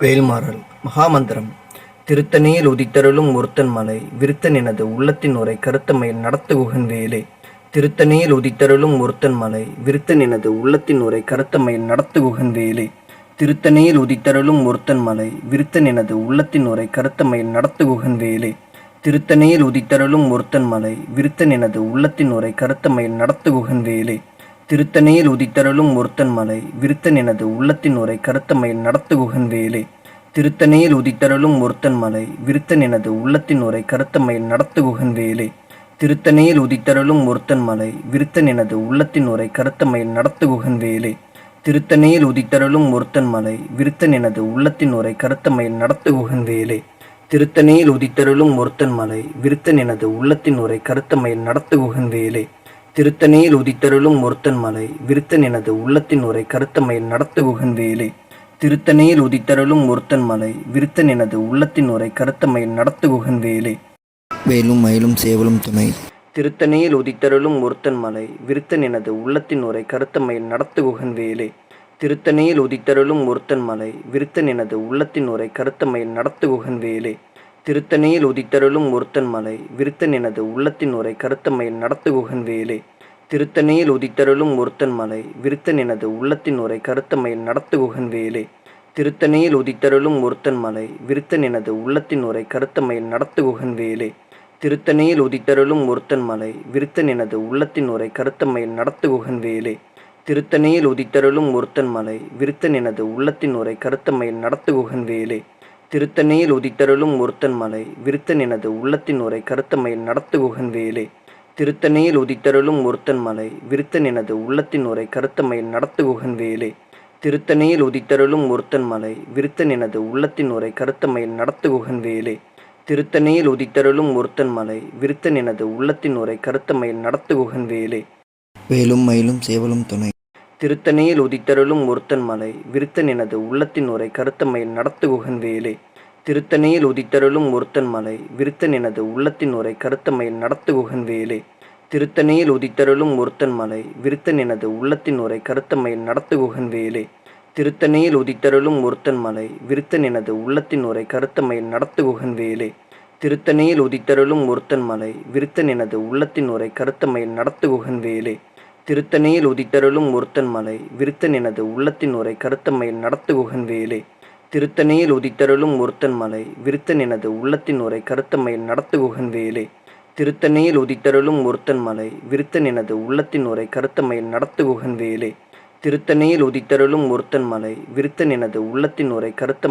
வேல்மாறல் மகாமந்திரம். திருத்தணியில் உதித்தருளும் ஒருத்தன் மலை விருத்தன் எனது உள்ளத்தின் உரை கருத்தமையில் நடத்துகுகன் வேலே. திருத்தணியில் உதித்தருளும் ஒருத்தன் மலை விருத்தன் எனது உள்ளத்தின் உரை கருத்தமையில் நடத்துகுகன் வேலே. திருத்தணியில் உதித்தருளும் ஒருத்தன் மலை விருத்தன் எனது உள்ளத்தின் உரை கருத்தமையில் நடத்துகுகன் வேலே. திருத்தணியில் உதித்தருளும் ஒருத்தன் மலை விருத்தன் எனது உள்ளத்தின் உரை கருத்தமையில் நடத்துகுகன் வேலே. திருத்தணியில் உதித்தருளும் ஒருத்தன் மலை விருத்தன் எனது உள்ளத்தின் உரை கருத்தமையில் நடத்துகுகன் வேலே. திருத்தணியில் உதித்தருளும் ஒருத்தன் மலை விருத்தன் எனது உள்ளத்தின் உரை கருத்தமையில் நடத்துகுகன் வேலே. திருத்தணியில் உதித்தருளும் ஒருத்தன் மலை விருத்தன் எனது உள்ளத்தின் உரை கருத்தமையில் நடத்துகுகன் வேலே. திருத்தணியில் உதித்தருளும் ஒருத்தன் மலை விருத்தன் எனது உள்ளத்தின் உரை கருத்தமையில் நடத்துகுகன் வேலே. திருத்தணியில் உதித்தருளும் ஒருத்தன் மலை விருத்தன் எனது உள்ளத்தின் உரை கருத்தமையில் நடத்துகுகன் வேலே. திருத்தணியில் உதித்தருளும் ஒருத்தன் மலை விருத்தன் எனது உள்ளத்தின் உரை கருத்தமையில் நடத்துகுகன் வேலே. திருத்தணியில் உதித்தருளும் ஒருத்தன் மலை விருத்தன் எனது உள்ளத்தின் உரை கருத்தமையில் நடத்துகுகன் வேலே. வேலும் மயிலும் சேவலும் துணை. திருத்தணியில் உதித்தருளும் ஒருத்தன் மலை விருத்தன் எனது உள்ளத்தின் உரை கருத்தமையில் நடத்துகுகன் வேலே. திருத்தணியில் உதித்தருளும் ஒருத்தன் மலை விருத்தன் எனது உள்ளத்தின் உரை கருத்தமையில் நடத்துகுகன் வேலே. திருத்தணியில் உதித்தருளும் ஒருத்தன் மலை விருத்தன் எனது உள்ளத்தின் உரை கருத்தமையில் நடத்துகுகன் வேலே. திருத்தணியில் உதித்தருளும் ஒருத்தன் மலை விருத்தன் எனது உள்ளத்தின் உரை கருத்தமையில் நடத்துகுகன் வேலே. திருத்தணியில் உதித்தருளும் ஒருத்தன் மலை விருத்தன் எனது உள்ளத்தின் உரை கருத்தமையில் நடத்துகுகன் வேலே. திருத்தணியில் உதித்தருளும் ஒருத்தன் மலை விருத்தன் எனது உள்ளத்தின் உரை கருத்தமையில் நடத்துகுகன் வேலே. திருத்தணியில் உதித்தருளும் ஒருத்தன் மலை விருத்தன் எனது உள்ளத்தின் உரை கருத்தமையில் நடத்துகுகன் வேலே. திருத்தணியில் உதித்தருளும் ஒருத்தன் மலை விருத்தன் எனது உள்ளத்தின் உரை கருத்தமையில் நடத்துகுகன் வேலே. திருத்தணியில் உதித்தருளும் ஒருத்தன் மலை விருத்தன் எனது உள்ளத்தின் உரை கருத்தமையில் நடத்துகுகன் வேலே. திருத்தணியில் உதித்தருளும் ஒருத்தன் மலை விருத்தன் எனது உள்ளத்தின் உரை கருத்தமையில் நடத்துகுகன் வேலே. திருத்தணியில் உதித்தருளும் ஒருத்தன் மலை விருத்தன் எனது உள்ளத்தின் உரை கருத்தமையில் நடத்துகுகன் வேலே. வேலும் மயிலும் சேவலும் துணை. திருத்தணியில் உதித்தருளும் ஒருத்தன் மலை விருத்தன் எனது உள்ளத்தின் உரை கருத்தமையில் நடத்துகுகன் வேலே. திருத்தணியில் உதித்தருளும் ஒருத்தன் மலை விருத்தன் எனது உள்ளத்தின் உரை கருத்தமையில் நடத்துகுகன் வேலே. திருத்தணியில் உதித்தருளும் ஒருத்தன் மலை விருத்தன் எனது உள்ளத்தின் உரை கருத்தமையில் நடத்துகுகன் வேலே. திருத்தணியில் உதித்தருளும் ஒருத்தன் மலை விருத்தன் எனது உள்ளத்தின் உரை கருத்தமையில் நடத்துகுகன் வேலே. திருத்தணியில் உதித்தருளும் ஒருத்தன் மலை விருத்தன் எனது உள்ளத்தின் உரை கருத்தமையில் நடத்துகுகன் வேலே. திருத்தணியில் உதித்தருளும் ஒருத்தன் மலை விருத்தன் எனது உள்ளத்தின் உரை கருத்தமையில் நடத்துகுகன் வேலே. திருத்தணியில் உதித்தருளும் ஒருத்தன் மலை விருத்தன் எனது உள்ளத்தின் உரை கருத்தமையில் நடத்துகுகன் வேலே. திருத்தணியில் உதித்தருளும் ஒருத்தன் மலை விருத்தன் எனது உள்ளத்தின் உரை கருத்தமையில் நடத்துகுகன் வேலே. திருத்தணியில் உதித்தருளும் ஒருத்தன் மலை விருத்தன் எனது உள்ளத்தின் உரை கருத்த